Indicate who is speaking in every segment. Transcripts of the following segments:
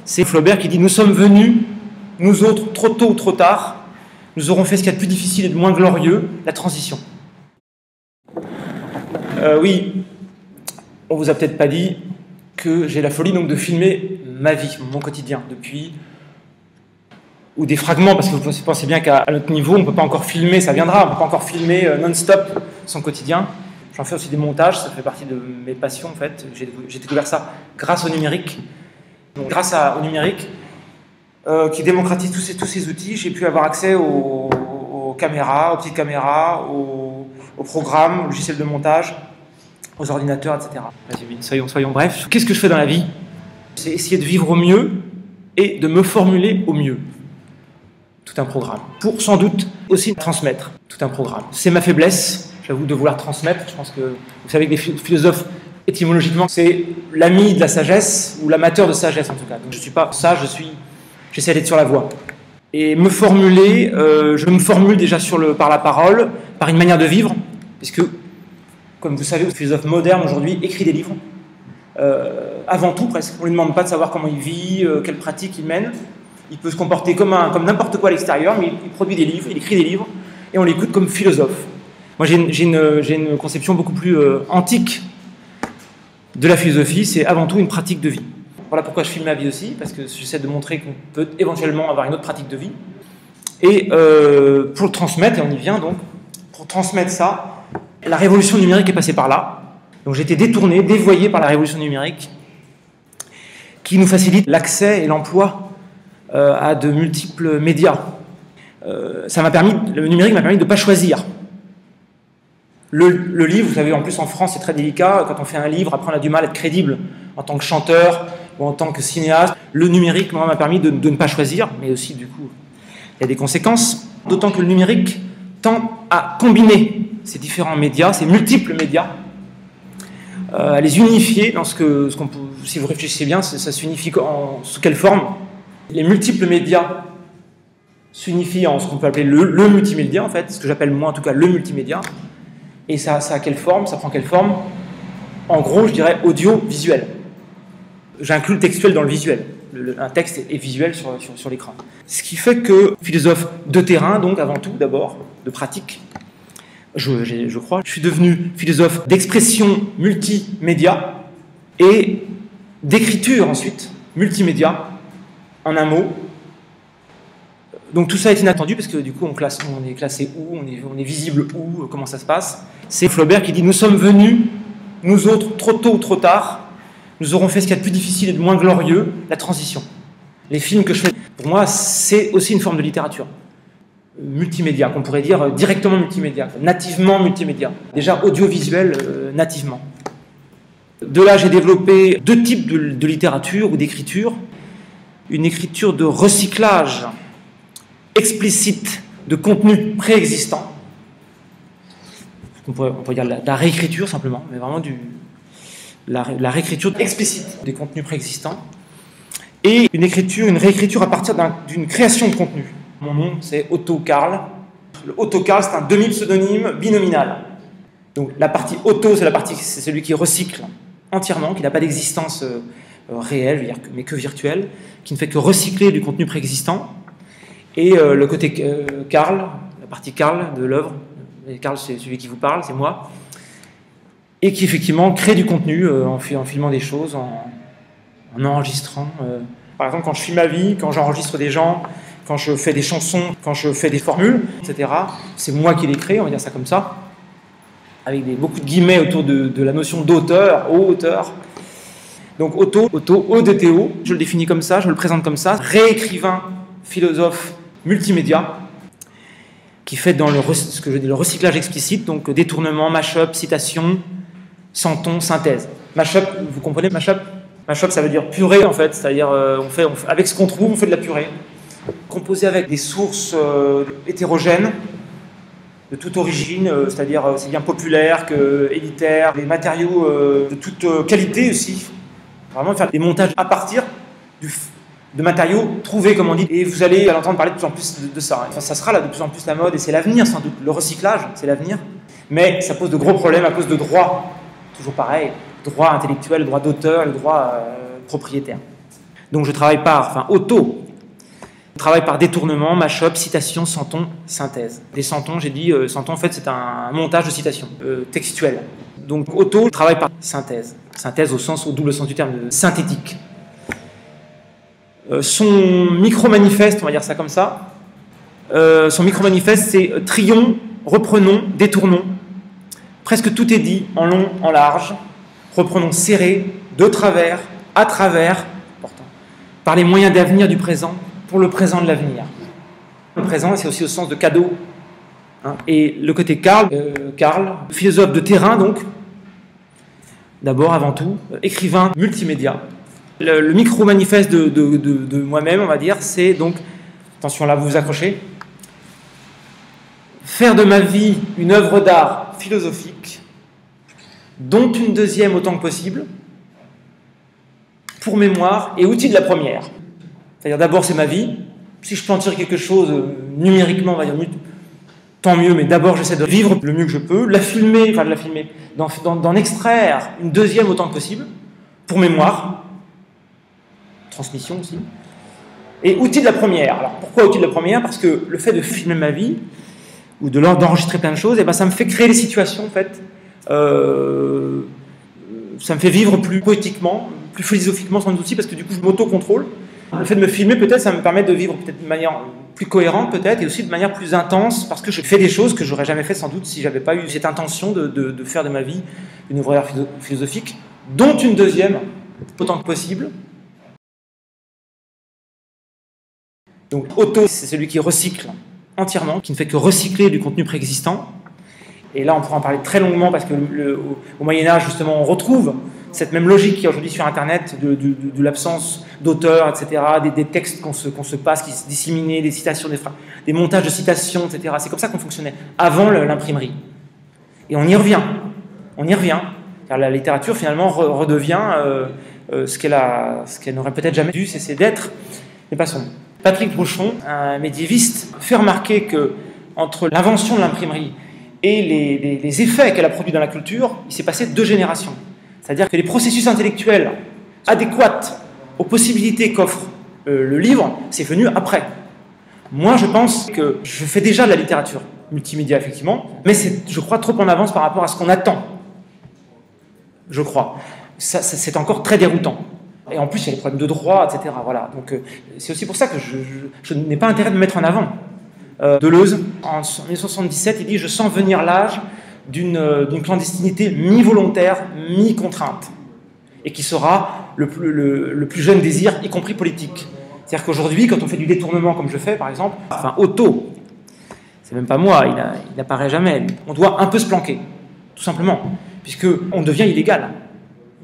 Speaker 1: C'est Flaubert qui dit « Nous sommes venus, nous autres, trop tôt ou trop tard, nous aurons fait ce qu'il y a de plus difficile et de moins glorieux, la transition. » Oui, on vous a peut-être pas dit que j'ai la folie donc de filmer ma vie, mon quotidien, depuis... ou des fragments, parce que vous pensez bien qu'à notre niveau, on ne peut pas encore filmer, ça viendra, on ne peut pas encore filmer non-stop son quotidien. J'en fais aussi des montages, ça fait partie de mes passions en fait. J'ai découvert ça grâce au numérique. Donc, grâce au numérique, qui démocratise tous ces outils, j'ai pu avoir accès aux caméras, aux petites caméras, aux programmes, aux logiciels de montage, aux ordinateurs, etc. Soyons brefs. Qu'est-ce que je fais dans la vie? C'est essayer de vivre au mieux et de me formuler au mieux. Tout un programme. Pour sans doute aussi transmettre tout un programme. C'est ma faiblesse, j'avoue, de vouloir transmettre. Je pense que vous savez que les philosophes, étymologiquement, c'est l'ami de la sagesse, ou l'amateur de sagesse en tout cas. Donc je ne suis pas sage, j'essaie d'être sur la voie. Et me formuler, je me formule déjà par la parole, par une manière de vivre, puisque, comme vous savez, le philosophe moderne aujourd'hui écrit des livres. Avant tout, presque. On ne lui demande pas de savoir comment il vit, quelle pratique il mène. Il peut se comporter comme n'importe quoi à l'extérieur, mais il produit des livres, il écrit des livres, et on l'écoute comme philosophe. Moi, j'ai une conception beaucoup plus antique de la philosophie, c'est avant tout une pratique de vie. Voilà pourquoi je filme ma vie aussi, parce que j'essaie de montrer qu'on peut éventuellement avoir une autre pratique de vie. Et pour le transmettre, et on y vient donc, pour transmettre ça, la révolution numérique est passée par là. Donc j'ai été détourné, dévoyé par la révolution numérique, qui nous facilite l'accès et l'emploi à de multiples médias. Le numérique m'a permis de ne pas choisir. Le livre, vous savez, en plus en France, c'est très délicat. Quand on fait un livre, après on a du mal à être crédible en tant que chanteur ou en tant que cinéaste. Le numérique, moi, m'a permis de ne pas choisir, mais aussi, du coup, il y a des conséquences. D'autant que le numérique tend à combiner ces différents médias, ces multiples médias, à les unifier dans si vous réfléchissez bien, ça s'unifie sous quelle forme? Les multiples médias s'unifient en ce qu'on peut appeler le multimédia, en fait, ce que j'appelle moi en tout cas le multimédia. Et ça a quelle forme? Ça prend quelle forme? En gros, je dirais audiovisuel. J'inclus le textuel dans le visuel. Un texte est visuel sur l'écran. Ce qui fait que, philosophe de terrain, donc avant tout, d'abord, de pratique, je crois, je suis devenu philosophe d'expression multimédia et d'écriture ensuite, multimédia, en un mot. Donc tout ça est inattendu parce que du coup on est classé où, on est visible où, comment ça se passe. C'est Flaubert qui dit « Nous sommes venus, nous autres, trop tôt ou trop tard, nous aurons fait ce qu'il y a de plus difficile et de moins glorieux, la transition. » Les films que je fais, pour moi, c'est aussi une forme de littérature. Multimédia, qu'on pourrait dire directement multimédia, nativement multimédia. Déjà audiovisuel nativement. De là, j'ai développé deux types de littérature ou d'écriture. Une écriture de recyclage explicite de contenu préexistant. On pourrait dire la réécriture simplement, mais vraiment la réécriture explicite des contenus préexistants. Et une réécriture à partir d'une création de contenu. Mon nom, c'est Otto Karl. Le Otto Karl, c'est un demi-pseudonyme binominal. Donc la partie Otto, c'est celui qui recycle entièrement, qui n'a pas d'existence réelle, mais que virtuelle, qui ne fait que recycler du contenu préexistant. Et le côté Karl, la partie Karl de l'œuvre, Karl c'est celui qui vous parle, c'est moi, et qui effectivement crée du contenu en filmant des choses, en enregistrant. Par exemple, quand je filme ma vie, quand j'enregistre des gens, quand je fais des chansons, quand je fais des formules, etc., c'est moi qui les crée, on va dire ça comme ça, avec beaucoup de guillemets autour de la notion d'auteur, auteur. Donc Otto, O-D-T-O, je le définis comme ça, je le présente comme ça, réécrivain, philosophe, multimédia, qui fait dans le recyclage explicite, donc détournement, mash-up, citation, sans-ton, synthèse. Mash-up, vous comprenez mash-up? Mash-up, ça veut dire purée en fait, c'est-à-dire avec ce qu'on trouve, on fait de la purée. Composé avec des sources hétérogènes, de toute origine, c'est-à-dire c'est bien populaire que élitaire, des matériaux de toute qualité aussi. Vraiment faire des montages à partir de matériaux trouvés, comme on dit. Et vous allez entendre parler de plus en plus de ça. Enfin, ça sera là de plus en plus la mode et c'est l'avenir sans doute. Le recyclage, c'est l'avenir. Mais ça pose de gros problèmes à cause de droits. Toujours pareil, droit intellectuel, droit d'auteur, le droit propriétaire. Donc je travaille je travaille par détournement, mash-up, citation, centon, synthèse. Des centons, j'ai dit, centon en fait c'est un montage de citations textuelles. Donc auto, je travaille par synthèse. Synthèse au double sens du terme, synthétique. Son micro-manifeste, on va dire ça comme ça, son micro-manifeste c'est trions, reprenons, détournons. Presque tout est dit, en long, en large. Reprenons serré, de travers, à travers, important, par les moyens d'avenir du présent, pour le présent de l'avenir. Le présent, c'est aussi au sens de cadeau. Hein. Et le côté Karl, philosophe de terrain donc, d'abord, avant tout, écrivain multimédia. Le micro-manifeste de moi-même, on va dire, c'est donc, attention là, vous vous accrochez, faire de ma vie une œuvre d'art philosophique, dont une deuxième autant que possible, pour mémoire et outil de la première. C'est-à-dire d'abord c'est ma vie, si je peux en tirer quelque chose numériquement, on va dire, tant mieux, mais d'abord j'essaie de vivre le mieux que je peux, d'en extraire une deuxième autant que possible, pour mémoire, transmission aussi, et outil de la première. Alors pourquoi outil de la première? Parce que le fait de filmer ma vie, ou d'enregistrer plein de choses, et ben ça me fait créer des situations, en fait, ça me fait vivre plus poétiquement, plus philosophiquement sans outil, parce que du coup je m'auto-contrôle. Le fait de me filmer, peut-être, ça me permet de vivre peut-être de manière plus cohérente, peut-être, et aussi de manière plus intense, parce que je fais des choses que j'aurais jamais fait sans doute si j'avais pas eu cette intention de faire de ma vie une œuvre d'art philosophique, dont une deuxième, autant que possible. Donc, auto, c'est celui qui recycle entièrement, qui ne fait que recycler du contenu préexistant. Et là, on pourra en parler très longuement, parce que au Moyen-Âge, justement, on retrouve cette même logique qui est aujourd'hui sur Internet, de l'absence d'auteur, etc., des textes qu'on se passe, qui se disséminaient, des citations, des montages de citations, etc. C'est comme ça qu'on fonctionnait, avant l'imprimerie. Et on y revient. Car la littérature, finalement, redevient ce qu'elle n'aurait peut-être jamais dû cesser d'être. Mais passons. Patrick Brouchon, un médiéviste, fait remarquer que entre l'invention de l'imprimerie et les effets qu'elle a produits dans la culture, il s'est passé 2 générations. C'est-à-dire que les processus intellectuels adéquats aux possibilités qu'offre le livre, c'est venu après. Moi, je pense que je fais déjà de la littérature multimédia, effectivement, mais c'est, je crois, trop en avance par rapport à ce qu'on attend. Je crois. C'est encore très déroutant. Et en plus, il y a les problèmes de droit, etc. Voilà. Donc, c'est aussi pour ça que je n'ai pas intérêt de me mettre en avant. Deleuze, en 1977, il dit « Je sens venir l'âge d'une clandestinité mi-volontaire, mi-contrainte, et qui sera le plus jeune désir, y compris politique. » C'est-à-dire qu'aujourd'hui, quand on fait du détournement, comme je fais, par exemple, enfin, auto, c'est même pas moi, il n'apparaît jamais, on doit un peu se planquer, tout simplement, puisqu'on devient illégal.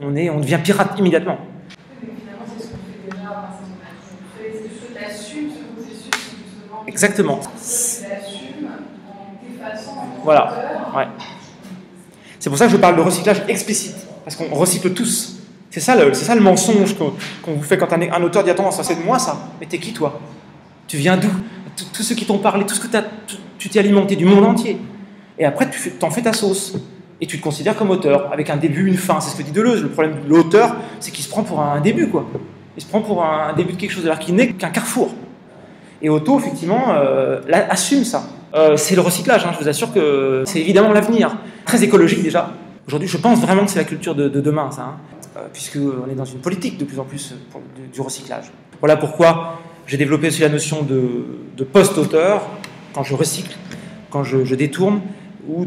Speaker 1: On devient pirate immédiatement. Exactement. Voilà. Ouais. C'est pour ça que je parle de recyclage explicite, parce qu'on recycle tous. C'est ça le mensonge qu'on vous fait quand un auteur dit « Attends, ça c'est de moi ça. Mais t'es qui toi? Tu viens d'où? Tous ceux qui t'ont parlé, tout ce que tu t'es alimenté du monde entier. Et après, tu t'en fais ta sauce. Et tu te considères comme auteur, avec un début, une fin. C'est ce que dit Deleuze. Le problème de l'auteur, c'est qu'il se prend pour un début, quoi. Il se prend pour un début de quelque chose, alors qu'il n'est qu'un carrefour. Et Otto, effectivement, assume ça. C'est le recyclage, hein, je vous assure que c'est évidemment l'avenir. Très écologique déjà. Aujourd'hui, je pense vraiment que c'est la culture de demain, ça. Hein, puisqu'on est dans une politique de plus en plus du recyclage. Voilà pourquoi j'ai développé aussi la notion de post-auteur, quand je recycle, quand je détourne, ou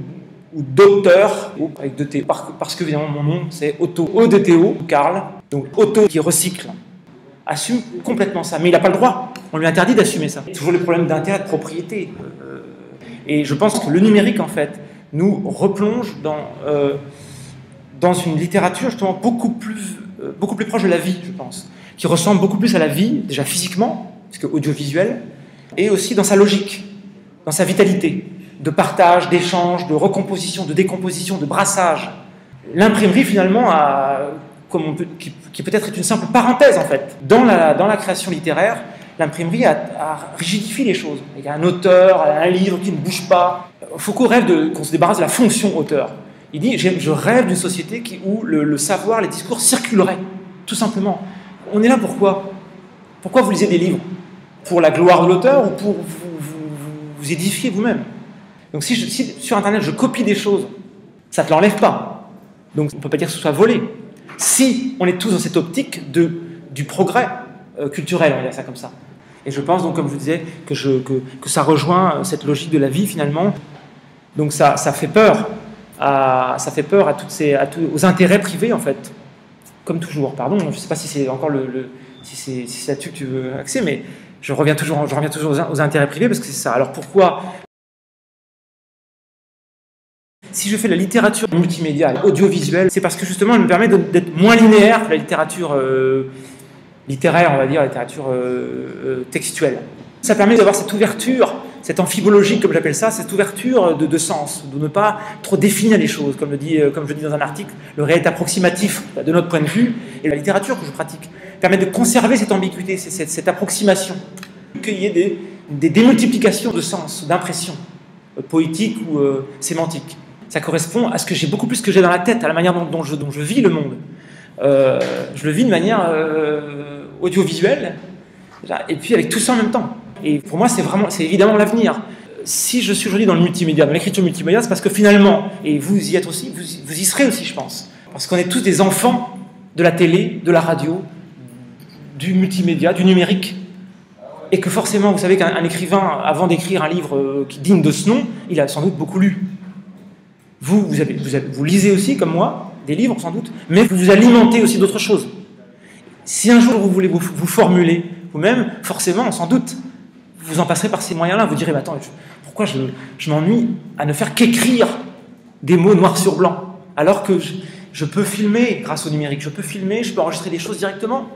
Speaker 1: d'auteur, avec 2 T, parce que évidemment mon nom c'est Otto, O-D-T-O, Karl. Donc Otto qui recycle, assume complètement ça, mais il n'a pas le droit. On lui interdit d'assumer ça. Toujours le problème d'intérêt, de propriété. Et je pense que le numérique, en fait, nous replonge dans une littérature justement beaucoup plus proche de la vie, je pense, qui ressemble beaucoup plus à la vie, déjà physiquement, parce que audiovisuel, et aussi dans sa logique, dans sa vitalité, de partage, d'échange, de recomposition, de décomposition, de brassage. L'imprimerie, finalement, qui peut-être est une simple parenthèse, en fait. Dans la création littéraire, l'imprimerie a rigidifié les choses. Il y a un auteur, un livre qui ne bouge pas. Foucault rêve qu'on se débarrasse de la fonction auteur. Il dit « Je rêve d'une société où le savoir, les discours circuleraient, tout simplement. » On est là pourquoi? Pourquoi vous lisez des livres? Pour la gloire de l'auteur ou pour vous édifier vous-même? Donc si sur Internet je copie des choses, ça ne te l'enlève pas. Donc on ne peut pas dire que ce soit volé. Si on est tous dans cette optique du progrès culturel, on va dire ça comme ça. Et je pense donc, comme je vous disais, que ça rejoint cette logique de la vie finalement. Donc ça fait peur aux intérêts privés en fait. Comme toujours, pardon, je ne sais pas si c'est encore si c'est là-dessus que tu veux axer, mais je reviens toujours aux intérêts privés parce que c'est ça. Alors pourquoi? Si je fais de la littérature multimédia, audiovisuelle, c'est parce que justement elle me permet d'être moins linéaire que la littérature littéraire, on va dire, la littérature textuelle. Ça permet d'avoir cette ouverture, cette amphibologie, comme j'appelle ça, cette ouverture de sens, de ne pas trop définir les choses, comme je dis dans un article, le réel est approximatif de notre point de vue, et la littérature que je pratique permet de conserver cette ambiguïté, cette approximation, qu'il y ait des démultiplications de sens, d'impressions, poétiques ou sémantiques. Ça correspond à ce que j'ai beaucoup plus que j'ai dans la tête, à la manière dont je vis le monde. Je le vis de manière audiovisuelle, et puis avec tout ça en même temps. Et pour moi, c'est évidemment l'avenir. Si je suis aujourd'hui dans le multimédia, dans l'écriture multimédia, c'est parce que finalement, et vous y êtes aussi, vous y serez aussi, je pense. Parce qu'on est tous des enfants de la télé, de la radio, du multimédia, du numérique. Et que forcément, vous savez qu'un écrivain, avant d'écrire un livre qui digne de ce nom, il a sans doute beaucoup lu. Vous lisez aussi, comme moi, des livres sans doute, mais vous vous alimentez aussi d'autres choses. Si un jour vous voulez vous formuler vous-même, forcément, sans doute, vous en passerez par ces moyens-là. Vous direz, mais attends, pourquoi je m'ennuie à ne faire qu'écrire des mots noir sur blanc, alors que je peux filmer grâce au numérique, je peux filmer, je peux enregistrer des choses directement.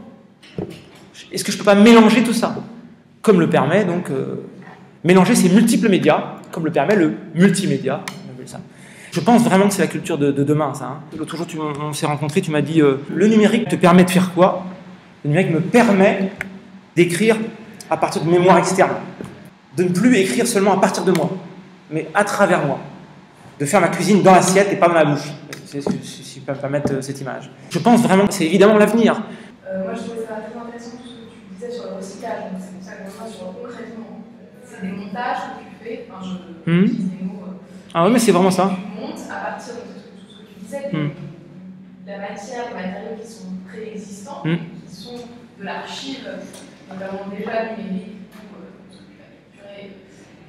Speaker 1: Est-ce que je ne peux pas mélanger tout ça, comme le permet donc mélanger ces multiples médias, comme le permet le multimédia, on appelle ça. Je pense vraiment que c'est la culture de demain, ça. Hein. L'autre jour, on s'est rencontrés, tu m'as dit le numérique te permet de faire quoi? Le numérique me permet d'écrire à partir de mémoire externe, de ne plus écrire seulement à partir de moi, mais à travers moi, de faire ma cuisine dans l'assiette et pas dans la bouche, si je peux me permettre cette image. Je pense vraiment que c'est évidemment l'avenir.
Speaker 2: Moi, je trouvais ça très intéressant tout ce que tu disais sur le recyclage, donc c'est pour ça qu'on va sur concrètement. C'est des montages que tu fais, enfin, j'utilise des mots.
Speaker 1: Ah oui, mais c'est vraiment ça.
Speaker 2: Tu montes à partir de tout ce que tu disais, la matière, les matériaux qui sont préexistants, qui sont de l'archive, notamment déjà numérique, ce que tu as capturé.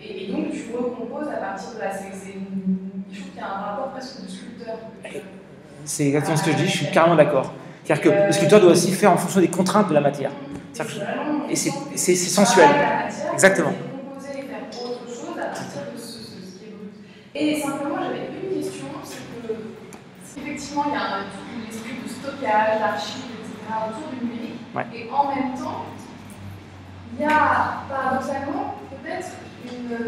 Speaker 2: Et donc tu recomposes à partir de là. Je trouve qu'il y a un rapport presque de sculpteur.
Speaker 1: C'est exactement ce que je dis, je suis carrément d'accord. C'est-à-dire que le sculpteur doit aussi faire en fonction des contraintes de la matière. Et c'est sensuel. Exactement.
Speaker 2: Composer et faire autre chose à partir de ce qui est brut. Et simplement, j'avais une question, c'est que effectivement, il y a tout l'esprit de stockage, d'archives, etc. autour du numérique. Ouais. Et en même temps, il y a paradoxalement peut-être la question de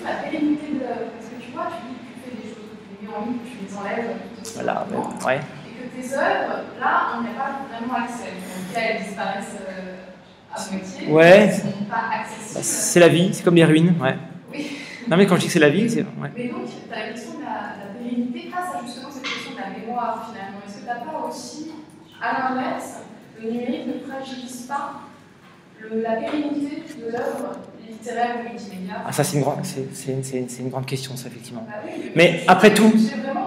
Speaker 2: la pérennité de l'œuvre. Parce que tu vois, tu dis que tu fais des choses, tu les mets en ligne, tu les enlèves. Voilà, ouais. Et que tes œuvres, là, on n'y a pas vraiment accès. Donc, elles disparaissent à moitié.
Speaker 1: Ouais.
Speaker 2: Elles ne sont pas accessibles.
Speaker 1: C'est la vie, c'est comme les ruines, ouais.
Speaker 2: Oui.
Speaker 1: Non, mais quand je dis que c'est la vie, c'est. Ouais.
Speaker 2: Mais donc, tu as la question de la pérennité face à justement cette question de la mémoire, finalement. Est-ce que tu n'as pas aussi, à l'inverse, le numérique ne fragilise pas la pérennité de l'œuvre littéraire ou multimédia?
Speaker 1: Ah, ça, c'est une grande question, ça, effectivement.
Speaker 2: Bah oui,
Speaker 1: mais après tout,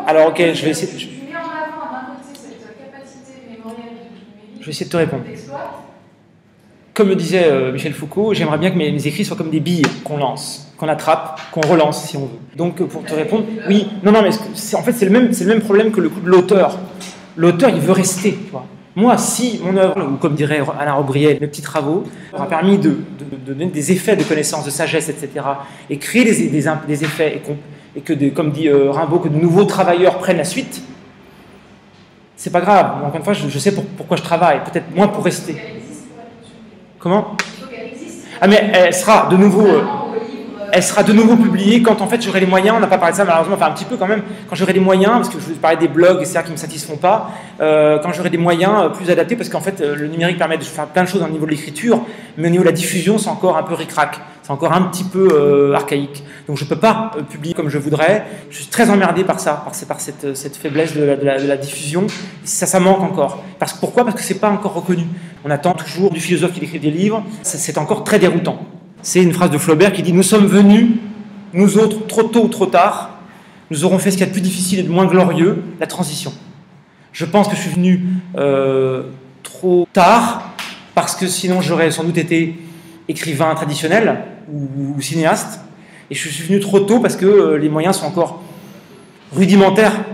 Speaker 1: alors, ok, je vais essayer.
Speaker 2: Tu mets en avant d'un côté cette capacité mémorielle du numérique.
Speaker 1: Je vais essayer de te répondre. Comme le disait Michel Foucault, j'aimerais bien que mes écrits soient comme des billes qu'on lance, qu'on attrape, qu'on relance, si on veut. Donc, pour te répondre, oui, non, mais en fait, c'est le même problème que le coup de l'auteur. L'auteur, il veut rester, tu vois. Moi, si mon œuvre, ou comme dirait Alain Robriel, mes petits travaux, aura permis de donner des effets de connaissance, de sagesse, etc., et créer des effets, et que, comme dit Rimbaud, que de nouveaux travailleurs prennent la suite, c'est pas grave. Encore une fois, je sais pourquoi je travaille, peut-être moins pour rester. Comment? Ah, mais elle sera de nouveau publiée quand en fait j'aurai les moyens. On n'a pas parlé de ça malheureusement, enfin un petit peu quand même, quand j'aurai les moyens, parce que je vous parlais des blogs, etc., qui ne me satisfont pas, quand j'aurai des moyens plus adaptés, parce qu'en fait le numérique permet de faire plein de choses au niveau de l'écriture, mais au niveau de la diffusion c'est encore un peu ric-rac, c'est encore un petit peu archaïque. Donc je ne peux pas publier comme je voudrais, je suis très emmerdé par ça, par cette faiblesse de la diffusion, ça manque encore. Pourquoi? Parce que ce n'est pas encore reconnu. On attend toujours du philosophe qui écrit des livres. C'est encore très déroutant. C'est une phrase de Flaubert qui dit « Nous sommes venus, nous autres, trop tôt ou trop tard, nous aurons fait ce qu'il y a de plus difficile et de moins glorieux, la transition. » Je pense que je suis venu trop tard, parce que sinon j'aurais sans doute été écrivain traditionnel ou cinéaste, et je suis venu trop tôt parce que les moyens sont encore rudimentaires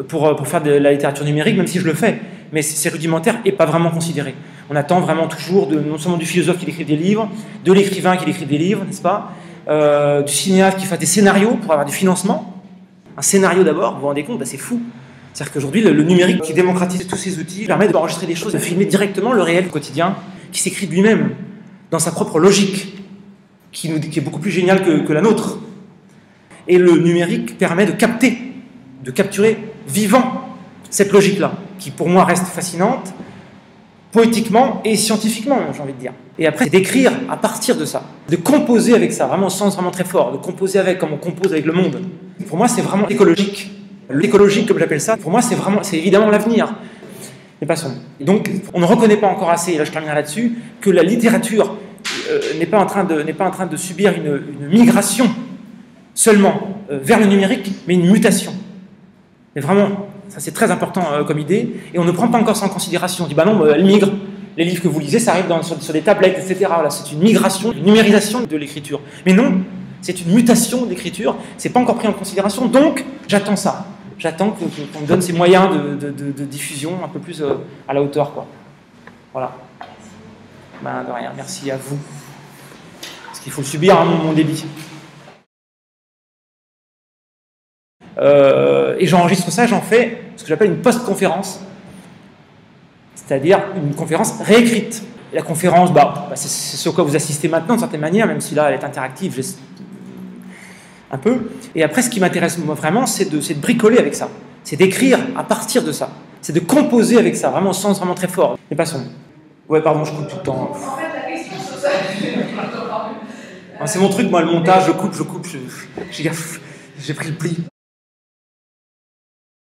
Speaker 1: pour faire de la littérature numérique, même si je le fais, mais c'est rudimentaire et pas vraiment considéré. On attend vraiment toujours non seulement du philosophe qui écrit des livres, de l'écrivain qui écrit des livres, n'est-ce pas, du cinéaste qui fait des scénarios pour avoir du financement. Un scénario d'abord, vous vous rendez compte, c'est fou. C'est-à-dire qu'aujourd'hui, le numérique qui démocratise tous ces outils permet d'enregistrer des choses, de filmer directement le réel quotidien qui s'écrit de lui-même, dans sa propre logique, qui est beaucoup plus géniale que la nôtre. Et le numérique permet de capturer vivant cette logique-là, qui pour moi reste fascinante, poétiquement et scientifiquement, j'ai envie de dire. Et après, c'est d'écrire à partir de ça, de composer avec ça, vraiment au sens vraiment très fort, de composer avec, comme on compose avec le monde. Pour moi, c'est vraiment écologique. L'écologique, comme j'appelle ça, pour moi, c'est évidemment l'avenir. Mais passons. Et donc, on ne reconnaît pas encore assez, et là je terminerai là-dessus, que la littérature n'est pas en train de subir une migration seulement vers le numérique, mais une mutation. Mais vraiment, ça c'est très important comme idée, et on ne prend pas encore ça en considération. On dit, bah non, elle migre. Les livres que vous lisez, ça arrive sur des tablettes, etc. Voilà, c'est une migration, une numérisation de l'écriture. Mais non, c'est une mutation d'écriture, c'est pas encore pris en considération, donc j'attends ça. J'attends qu'on me donne ces moyens de diffusion un peu plus à la hauteur, quoi. Voilà. Ben, de rien, merci à vous. Parce qu'il faut le subir, hein, mon débit. Et j'enregistre ça, j'en fais ce que j'appelle une post-conférence, c'est-à-dire une conférence réécrite. Et la conférence, c'est ce à quoi vous assistez maintenant, de certaine manière, même si là, elle est interactive, un peu. Et après, ce qui m'intéresse vraiment, c'est de bricoler avec ça. C'est d'écrire à partir de ça. C'est de composer avec ça, vraiment au sens vraiment très fort. Mais passons. Ouais, pardon, je coupe tout le temps.
Speaker 2: En fait, la question sur ça,
Speaker 1: c'est mon truc, moi, le montage, je coupe, j'ai pris le pli.